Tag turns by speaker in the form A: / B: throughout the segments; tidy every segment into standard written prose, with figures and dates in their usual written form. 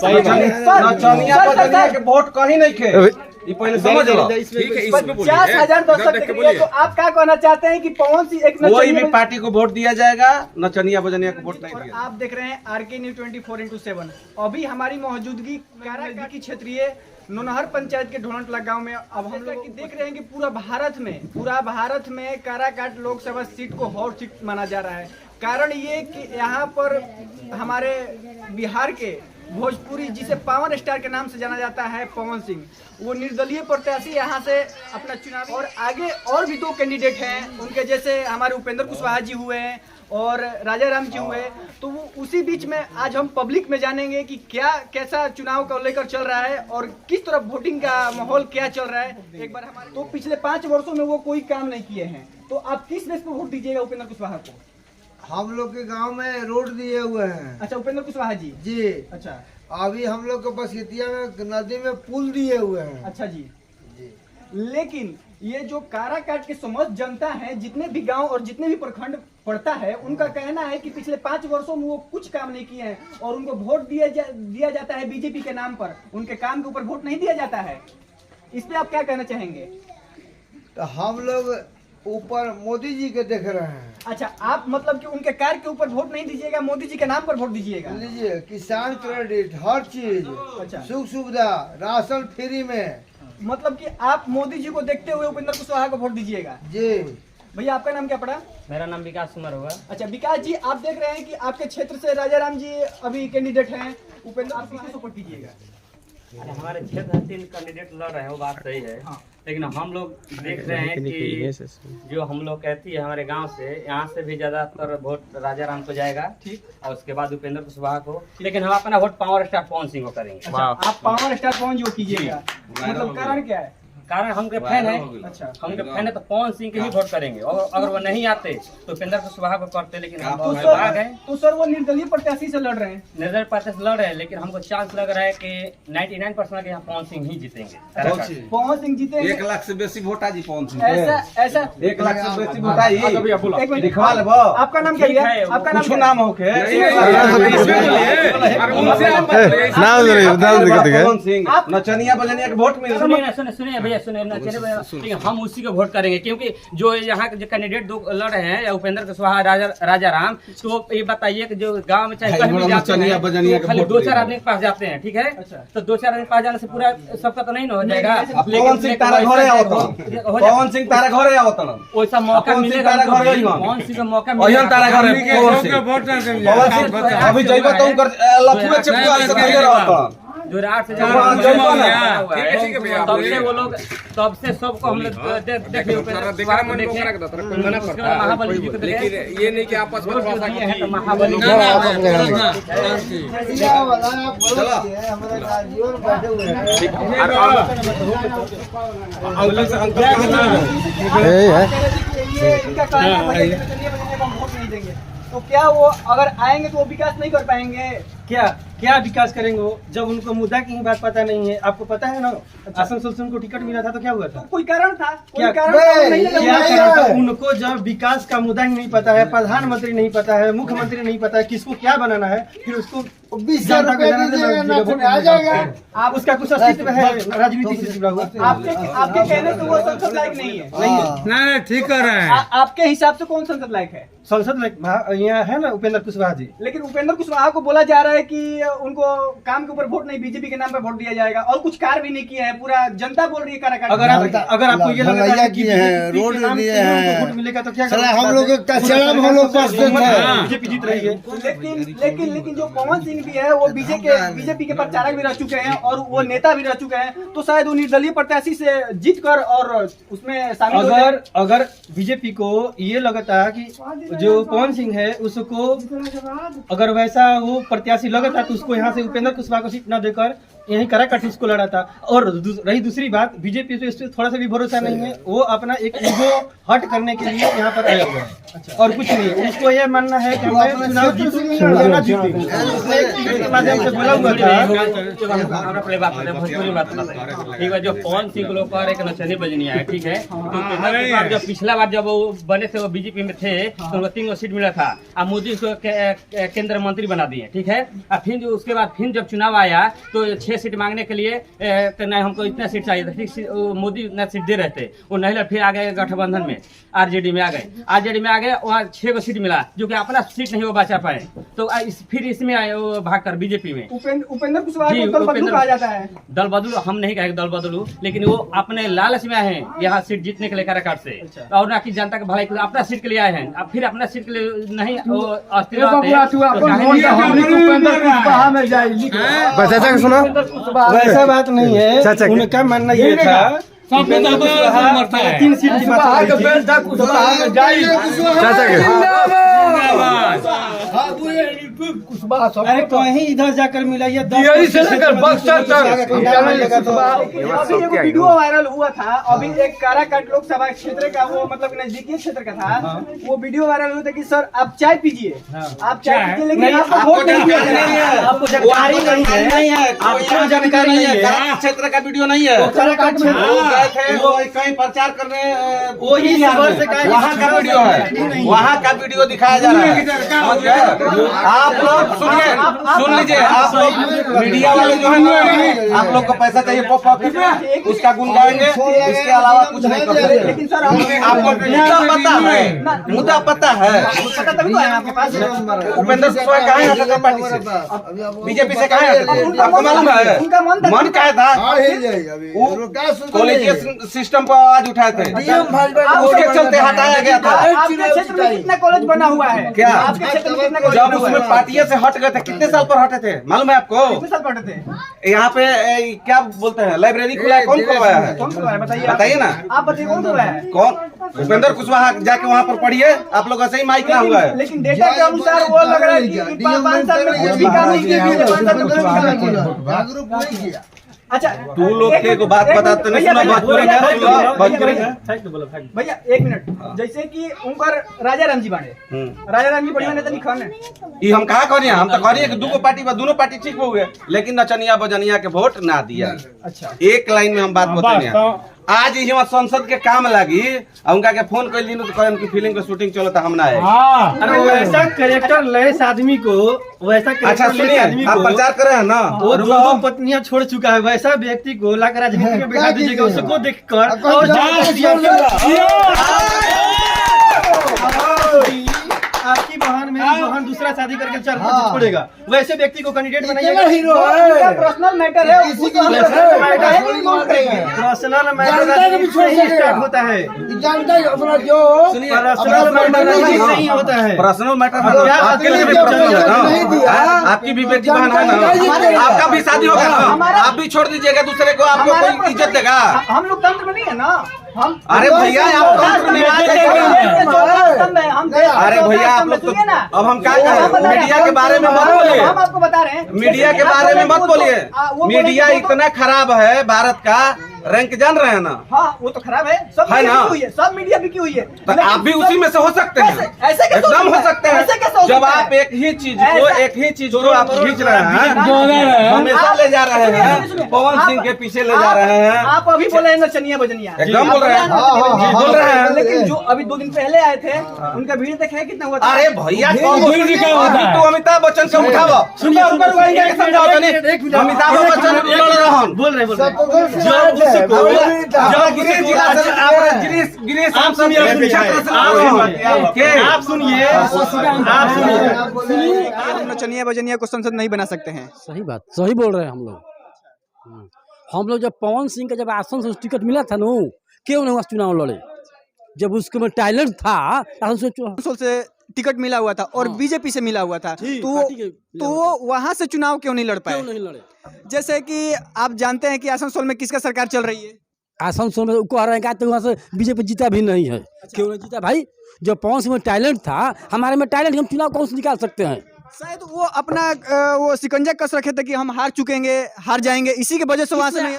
A: नचनिया बजनिया के वोट कहीं नहीं खे, ये पहले समझ लो।
B: 50,000 दर्शक देख रहे हैं, तो आप क्या कहना चाहते हैं कि पवन सिंह एक
A: कोई भी पार्टी को वोट दिया जाएगा, नचनिया बजनिया को वोट नहीं दिया।
B: आप देख रहे हैं आरके न्यूज 24x7। अभी हमारी मौजूदगी काराकाट की क्षेत्रीय नोनहर पंचायत के ढोलनटला गांव में। अब हम लोग देख रहे हैं कि पूरा भारत में काराकाट लोकसभा सीट को हॉट सीट माना जा रहा है। कारण ये कि यहाँ पर हमारे बिहार के भोजपुरी, जिसे पावर स्टार के नाम से जाना जाता है, पवन सिंह, वो निर्दलीय प्रत्याशी यहाँ से अपना चुनाव, और आगे और भी 2 कैंडिडेट हैं उनके जैसे हमारे उपेंद्र कुशवाहा जी हुए हैं और राजा राम जी हुए। तो वो उसी बीच में आज हम पब्लिक में जानेंगे कि कैसा चुनाव को लेकर चल रहा है और किस तरह वोटिंग का माहौल क्या चल रहा है। एक बार हमारे तो पिछले 5 वर्षों में वो कोई काम नहीं किए हैं, तो आप किस बेस पर वोट दीजिएगा उपेंद्र कुशवाहा को?
C: हम लोग के गांव में रोड दिए हुए हैं।
B: अच्छा, उपेंद्र कुशवाहा जी
C: जी।
B: अच्छा,
C: अभी हम लोग को बसियतिया में नदी में पुल दिए हुए हैं।
B: अच्छा जी। लेकिन ये जो काराकाट के समस्त जनता है, जितने भी गांव और जितने भी प्रखंड पड़ता है, उनका कहना है कि पिछले 5 वर्षों में वो कुछ काम नहीं किए हैं और उनको वोट दिया जाता है बीजेपी के नाम पर, उनके काम के ऊपर वोट नहीं दिया जाता है। इस पे आप क्या कहना चाहेंगे?
C: तो हम लोग ऊपर मोदी जी के देख रहे हैं।
B: अच्छा, आप मतलब कि उनके कार्य के ऊपर वोट नहीं दीजिएगा, मोदी जी के नाम पर वोट दीजिएगा?
C: लीजिए, किसान क्रेडिट, हर चीज,
B: अच्छा,
C: सुख सुविधा, राशन फ्री में।
B: मतलब कि आप मोदी जी को देखते हुए उपेंद्र कुशवाहा को वोट दीजिएगा?
C: जी।
B: भैया, आपका नाम क्या पड़ा?
D: मेरा नाम विकास कुमार होगा।
B: अच्छा विकास जी, आप देख रहे हैं कि आपके क्षेत्र से राजा राम जी अभी कैंडिडेट हैं, उपेंद्र, आप किसको सपोर्ट कीजिएगा?
D: अरे हमारे क्षेत्र से 3 कैंडिडेट लड़ रहे हैं, वो बात सही है।
B: हाँ।
D: लेकिन हम लोग देख रहे हैं कि जो हम लोग कहती है हमारे गांव से, यहाँ से भी ज्यादातर वोट राजा राम को जाएगा, ठीक, और उसके बाद उपेंद्र कुशवाहा को। लेकिन हम अपना vote power star Pawan Singh को करेंगे।
B: अच्छा, आप पावर स्टार पवन जी को कीजिएगा, मतलब कारण क्या है?
D: कारण हमके फैन है।
B: अच्छा,
D: हमके फैन है तो पवन सिंह के ही वोट करेंगे, और अगर वो नहीं आते तो उपेंद्र कुशवाहा को करते। लेकिन हम
B: तो
D: भाग है,
B: तो सर वो निर्दलीय प्रत्याशी से लड़ रहे हैं।
D: निर्दलीय प्रत्याशी लड़ रहे हैं, लेकिन हमको चांस लग रहा है कि 99% के यहाँ पवन सिंह ही जीतेंगे।
B: पवन सिंह जीतेंगे।
A: 1 लाख से बेसी वोट आ जी पवन सिंह।
B: ऐसा
A: 1 लाख से बेसी वोट आई।
B: एक मिनट,
A: दिखवा लेबो।
B: आपका नाम क्या है? आपका नाम
A: कुछ
B: क्या
A: नाम होके पवन सिंह, नचनिया बजनिया के वोट मिल।
D: सुनिए भैया, सुनिए, लेकिन हम उसी को वोट करेंगे, क्योंकि जो यहाँ के जो कैंडिडेट 2 लड़ रहे हैं, या उपेंद्र कुशवाहा, राजा राम, तो ये बताइए कि जो गांव में चाहे कहीं भी जाते हैं, तो खाली 2-4 आदमी के पास जाते हैं, ठीक है? तो 2-4 आदमी के पास जाने से पूरा सबका तो नहीं हो जाएगा।
A: पवन सिंह तारा घरे आवत, पवन सिंह तारा घरे आवत,
D: वैसा मौका मिलेगा, पवन सिंह का मौका मिलेगा।
A: तारा घरे पवन सिंह अभी जइबो तो उनकर लफुए चपुआ से घरे रहत।
D: जो रात से तब से वो लोग, तब से सबको हम लोग देखे महाबली जी को, लेकिन ये नहीं कि आपस में महाबली
B: तो क्या वो अगर आएंगे तो वो विकास नहीं कर पाएंगे?
E: क्या विकास करेंगे वो, जब उनको मुद्दा की ही बात पता नहीं है? आपको पता है ना, आसनसोल से उनको टिकट मिला था तो क्या हुआ था?
B: कोई कारण था?
E: क्या
B: कारण
E: था? उनको जब विकास का मुद्दा ही नहीं पता है, प्रधानमंत्री नहीं पता है, मुख्यमंत्री नहीं पता है, किसको क्या बनाना है, फिर उसको
C: 20,000 रुपए आ जाएगा।
E: आप उसका कुछ अस्तित्व है राजनीति से जुड़ा हुआ?
B: आपके कहने से वो संसद लायक नहीं है?
E: नहीं, ठीक कर रहे हैं।
B: आपके हिसाब से कौन संसद लायक है?
E: संसद यहाँ है ना उपेंद्र कुशवाहा जी।
B: लेकिन उपेंद्र कुशवाहा को बोला जा रहा है कि उनको काम के ऊपर वोट नहीं, बीजेपी के नाम पर वोट दिया जाएगा, और कुछ कार्य भी नहीं किया है। पूरा जनता बोल रही है काराकाट।
E: अगर आपको ये लगता है कि
C: रोड दिए हैं,
E: वोट मिलेगा तो क्या
C: हम लोग
E: बीजेपी जीत रही है।
B: लेकिन जो पवन सिंह भी है वो बीजेपी के प्रचारक भी रह चुके हैं और वो नेता भी रह चुके हैं, तो शायद वो निर्दलीय प्रत्याशी से जीत कर और उसमें शामिल।
E: अगर बीजेपी को ये लगता है कि जो पवन सिंह है उसको अगर वैसा वो प्रत्याशी लगता है तो उसको यहाँ से उपेंद्र कुशवाहा को सीट न देकर यही काराकाट उसको लड़ा था। और रही दूसरी बात, बीजेपी से इस पे थोड़ा सा भी भरोसा नहीं है, वो अपना एक ईगो हट करने के लिए यहाँ पर आया हुआ है और कुछ नहीं है। उसको ये मानना है कि मैं चुनाव जीतूंगा या ना जीतूंगा। उसने एक ट्वीट के माध्यम से बोला हुआ था।
D: ठीक है, जो पवन सिंह लोग पर एक नचनी बजनी है, ठीक है। तो जब पिछला बार जब वो बने थे, वो बीजेपी में थे, तो उनको 3 सीट मिला था। अब मोदी उसको केंद्र मंत्री बना दिए, ठीक है। अब फिर उसके बाद फिर जब चुनाव आया तो 6 सीट मांगने के लिए नहीं, हमको इतना सीट चाहिए था, ठीक। मोदी इतना सीट दे रहे थे, वो नहीं, फिर आ गए गठबंधन में, आरजेडी में आ गए। आरजेडी में आ गए, वहाँ 6 सीट मिला, जो कि अपना सीट नहीं वो बचा पाए। तो फिर इसमें आए वो भागकर बीजेपी में।
B: उपेंद्र कुशवाहा को दल बदलू कहा जाता है।
D: दल बदलू हम नहीं कहेंगे, दल बदलू, लेकिन वो अपने लालच में आए हैं यहाँ सीट जीतने के लिए काराकाट से। और ना कि जनता के भलाई के लिए अपना सीट के लिए आए हैं। अब फिर अपना सीट के लिए नहीं वो अस्थिर
E: वैसा बात नहीं है। उनका मानना ये था 3 सीट की बात। अरे कहीं इधर जाकर मिला ये 10 से लेकर बक्सर तक।
B: अभी एक वीडियो वायरल हुआ था, अभी एक काराकाट लोकसभा क्षेत्र का, वो मतलब नजदीकी क्षेत्र का था। वो वीडियो वायरल हुआ था कि सर आप चाय पीजिए, आप चाय पीजिए, लेकिन आपको वोट नहीं दिया जाएगा। आपको जानकारी नहीं है, आपको जानकारी नहीं है।
A: क्षेत्र का वीडियो नहीं है,
B: काराकाट क्षेत्र
A: वो कहीं प्रचार करने
E: वो ही
A: वहाँ का वीडियो है, वहाँ का वीडियो दिखाया जा रहा है। आप लोग सुनिए, सुन लीजिए, आप लोग मीडिया वाले जो है ना, आप लोग को पैसा चाहिए पॉकेट में, उसका गुण गाएंगे, इसके अलावा कुछ नहीं कर सकते।
B: लेकिन सर
A: आपको मुद्दा पता है, मुद्दा पता है।
B: पता तभी तो है आपके पास।
A: उपेंद्र कुशवाहा कहाँ है सरकार पार्टी से, बीजेपी से कहाँ है, आपको मालूम है?
B: उनका मन
A: क्या था, कॉलेजियन सिस्टम पर आवाज उठाए थे, उसके चलते हटाया गया था।
B: आपके क्षेत्र में कितना कॉलेज बना हुआ है?
A: क्या
B: आपके क्षेत्र में कितना कॉलेज
A: जब
B: बना हुआ
A: उसमें
B: है?
A: पार्टियों से हट गए थे, कितने साल पर हटे थे मालूम है आपको?
B: कितने साल पढ़े थे?
A: यहाँ पे क्या बोलते हैं, लाइब्रेरी खुला है, कौन खुलवाया है?
B: कौन खुलवाया बताइए?
A: बताइए ना,
B: आप बताइए कौन खुलवाया है?
A: कौन? उपेंद्र कुशवाहा जाके वहाँ पर पढ़िए, आप लोग ऐसे ही माइक ना हुआ है।
B: लेकिन डेटा के अनुसार वो लग रहा है कि 5 साल में कुछ भी काम नहीं किया, 5 साल में कुछ भी काम नहीं किया। अच्छा,
A: तू लोग के को बात बताते नहीं, सुना बात करेंगे
B: भैया 1 मिनट। जैसे कि उनकर राजा राम जी बाड़े, राजा राम जी बढ़िया नेता नहीं खान है।
A: ये हम कहा करिए, हम तो करिए कि दूगो पार्टी दोनों पार्टी ठीक हो गए, लेकिन नचनिया बजनिया के वोट ना दिया।
B: अच्छा,
A: एक लाइन में हम बात बताएंगे। आज यहाँ संसद के काम लगी, उनका के फोन कर ली तो कहन की फिल्म के शूटिंग चलो तो हम ना आए।
E: अरे वैसा कैरेक्टर लेस आदमी को, वैसा
A: अच्छा सुनिए, आप प्रचार कर रहे हैं ना,
E: वो 2 पत्नियां छोड़ चुका है, वैसा व्यक्ति को लाकर राजनीति में बैठा दीजिएगा, उसको देखकर आपकी बहन मेरी बहन दूसरा शादी करके 4 बच्चे छोड़ेगा, वैसे व्यक्ति को कैंडिडेट बनाइएगा।
B: पर्सनल मैटर है, पर्सनल
E: मैटर स्टार्ट होता है, नहीं होता है।
A: पर्सनल मैटर आपके लिए भी पर्सनल है ना, आपकी भी बेटी बहन है ना, आपका भी शादी होगा ना, आप भी छोड़ दीजिएगा दूसरे को, आपको कोई इज्जत देगा?
B: हम लोग तंत्र में नहीं है ना, हम
A: अरे भैया आप तंत्र में अरे भैया आप लोग तो अब हम क्या कहें, मीडिया के बारे में मत बोलिए,
B: हम आपको बता रहे हैं
A: मीडिया के बारे में मत बोलिए। मीडिया इतना खराब है भारत का, रैंक जान रहे हैं ना?
B: हाँ वो तो खराब है, सब
A: है ना?
B: हुई है, सब मीडिया बिकी हुई है।
A: तो आप भी उसी में से हो सकते हैं,
B: ऐसे कैसे
A: एकदम हो सकते
B: ऐसे कैसे हो
A: हैं। जब
B: सकता
A: आप
B: है?
A: एक ही चीज को आप खींच रहे हैं, हमेशा ले जा रहे हैं, पवन सिंह के पीछे ले जा रहे हैं।
B: आप अभी बोले हैं नचनिया बजनिया,
A: एकदम बोल रहे हैं, बोल रहे हैं।
B: लेकिन जो अभी 2 दिन पहले आए थे, उनका भीड़ देखे है कितना हुआ था?
A: अरे भैया तू अमिताभ बच्चन से उठाओ, सुनिए समझाओ, अमिताभ बच्चन लड़ रहा
E: बोल रहे
B: आप सुनिए, नचनिया बजनिया को संसद नहीं बना सकते हैं।
F: सही बात, सही बोल रहे हैं हम लोग जब पवन सिंह का जब आसन से टिकट मिला था ना, क्यों नहीं चुनाव लड़े? जब उसके में टैलेंट था,
B: आसन से टिकट मिला हुआ था और बीजेपी से मिला हुआ था, तो वहां से चुनाव क्यों नहीं लड़ पाए?
F: क्यों नहीं लड़े?
B: जैसे कि आप जानते हैं कि आसनसोल में किसका सरकार चल रही है?
F: आसनसोल में कह रहे हैं तो वहाँ से बीजेपी जीता भी नहीं है। क्यों नहीं जीता भाई? जब पवन सिंह में टैलेंट था, हमारे में टैलेंट, हम चुनाव कौन से निकाल सकते हैं?
B: शायद वो अपना वो शिकंजा कस रखे थे कि हम हार जाएंगे, इसी की वजह से वहां से नहीं,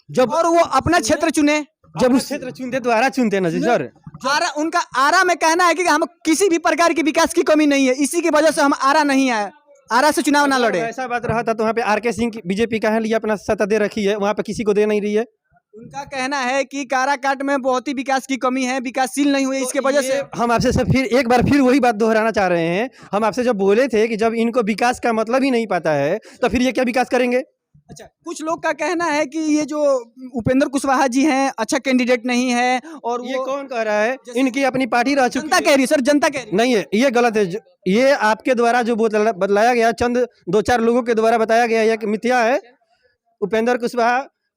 F: जब
B: और वो अपना क्षेत्र चुने।
E: जब उस क्षेत्र चुनते तो आरा चुनते ना जी सर।
B: उनका आरा में कहना है कि हम किसी भी प्रकार की विकास की कमी नहीं है, इसी की वजह से हम आरा नहीं आए, आरा से चुनाव ना लड़े।
E: ऐसा बात रहा था तो वहाँ पे आर के सिंह की बीजेपी का लिए अपना सत्ता दे रखी है, वहाँ पे किसी को दे नहीं रही है।
B: उनका कहना है कि काराकाट में बहुत ही विकास की कमी है, विकासशील नहीं हुए, इसके वजह से
E: हम आपसे सब फिर एक बार फिर वही बात दोहराना चाह रहे हैं। हम आपसे जब बोले थे कि जब इनको विकास का मतलब ही नहीं पता है तो फिर ये क्या विकास करेंगे।
B: अच्छा, कुछ लोग का कहना है कि ये जो उपेंद्र कुशवाहा जी हैं अच्छा कैंडिडेट नहीं है, और
E: ये
B: वो
E: कौन कह रहा है, इनकी अपनी पार्टी रह चुकी
B: जनता कह रही है सर, जनता कह रही है।
E: नहीं है, ये गलत है। ये आपके द्वारा जो बतलाया गया, चंद 2-4 लोगों के द्वारा बताया गया, ये मिथ्या है। उपेंद्र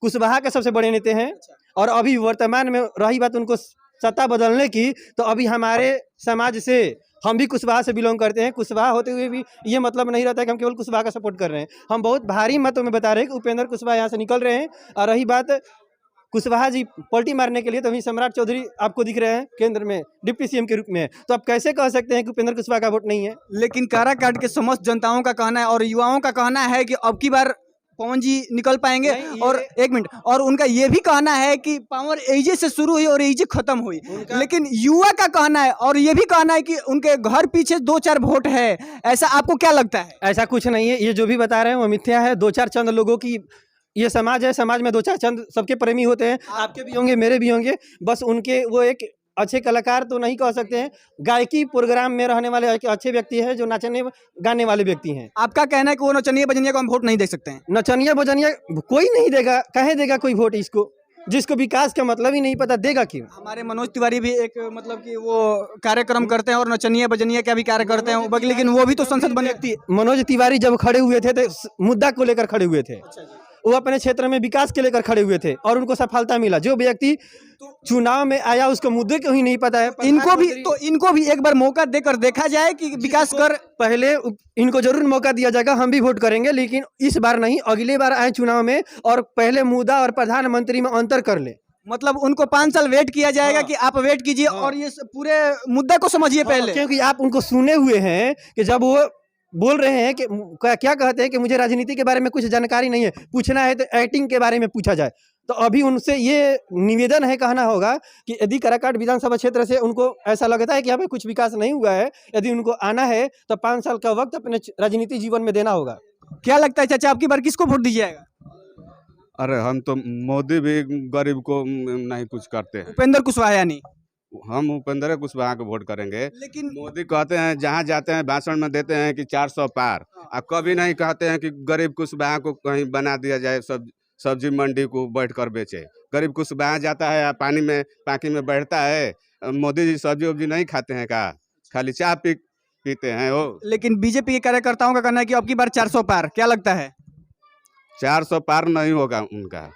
E: कुशवाहा के सबसे बड़े नेता हैं, और अभी वर्तमान में रही बात उनको सत्ता बदलने की, तो अभी हमारे समाज से हम भी कुशवाहा से बिलोंग करते हैं। कुशवाहा होते हुए भी ये मतलब नहीं रहता है कि हम केवल कुशवाहा का सपोर्ट कर रहे हैं। हम बहुत भारी मतों में बता रहे हैं कि उपेंद्र कुशवाहा यहाँ से निकल रहे हैं। और रही बात कुशवाहा जी पलटी मारने के लिए, तो वहीं सम्राट चौधरी आपको दिख रहे हैं केंद्र में डिप्टी सीएम के रूप में, तो आप कैसे कह सकते हैं कि उपेंद्र कुशवाहा का वोट नहीं है।
B: लेकिन काराकाट के समस्त जनताओं का कहना है और युवाओं का कहना है कि अब की बार पवन जी निकल पाएंगे। और एक मिनट, और उनका ये भी कहना है कि पावर एजे से शुरू हुई और एजे खत्म हुई, लेकिन युवा का कहना है और ये भी कहना है कि उनके घर पीछे 2-4 वोट है। ऐसा आपको क्या लगता है?
E: ऐसा कुछ नहीं है, ये जो भी बता रहे हैं वो मिथ्या है। 2-4 चंद लोगों की ये समाज है, समाज में 2-4 चंद सबके प्रेमी होते हैं, आपके भी होंगे, मेरे भी होंगे। बस उनके वो एक अच्छे कलाकार तो नहीं कह सकते हैं, गायकी प्रोग्राम में रहने वाले अच्छे व्यक्ति हैं, जो नाचने गाने वाले व्यक्ति हैं।
B: आपका कहना है कि वो नचनिया बजनिया को हम वोट नहीं दे सकते हैं?
E: नचनिया बजनिया कोई नहीं देगा, कहे देगा कोई वोट इसको, जिसको विकास का मतलब ही नहीं पता, देगा क्यों।
B: हमारे मनोज तिवारी भी एक मतलब कि वो कार्यक्रम करते हैं और नचनिया बजनिया का भी कार्य करते हैं, लेकिन वो भी तो संसद बने व्यक्ति है।
E: मनोज तिवारी जब खड़े हुए थे तो मुद्दा को लेकर खड़े हुए थे, वो अपने क्षेत्र में विकास के लेकर खड़े हुए थे और उनको सफलता मिला। जो व्यक्ति चुनाव में आया उसको मुद्दे को ही नहीं पता है। इनको भी एक बार मौका देकर देखा जाए कि विकास कर। पहले इनको जरूर मौका दिया जाएगा, हम भी वोट करेंगे, लेकिन इस बार नहीं, अगली बार आए चुनाव में और पहले मुद्दा और प्रधानमंत्री में अंतर कर ले।
B: मतलब उनको 5 साल वेट किया जाएगा कि आप वेट कीजिए और ये पूरे मुद्दे को समझिए पहले,
E: क्योंकि आप उनको सुने हुए हैं कि जब वो बोल रहे हैं कि क्या कहते हैं कि मुझे राजनीति के बारे में कुछ जानकारी नहीं है, पूछना है तो एक्टिंग के बारे में पूछा जाए। तो अभी उनसे ये निवेदन है, कहना होगा कि यदि काराकाट विधानसभा क्षेत्र से उनको ऐसा लगता है कि यहाँ पे कुछ विकास नहीं हुआ है, यदि उनको आना है तो 5 साल का वक्त अपने राजनीतिक जीवन में देना होगा।
B: क्या लगता है चाचा, आपकी बार किसको वोट दीजिएगा?
G: अरे हम तो मोदी भी गरीब को नहीं कुछ करते हैं।
B: उपेंद्र कुशवाहा यानी
G: हम उपेंद्र कुशवाहा को वोट करेंगे।
B: लेकिन
G: मोदी कहते हैं जहाँ जाते हैं भाषण में देते हैं कि 400 पार, और कभी नहीं कहते हैं कि गरीब कुशवाहा को कहीं बना दिया जाए, सब्जी मंडी को बैठ कर बेचे। गरीब कुशवाहा जाता है पानी में पाकी में बैठता है, मोदी जी सब्जी वब्जी नहीं खाते हैं का, खाली चाय पीते हैं वो।
B: लेकिन बीजेपी के कार्यकर्ताओं का कहना है कि अब की बार 400 पार, क्या लगता है?
G: 400 पार नहीं होगा उनका।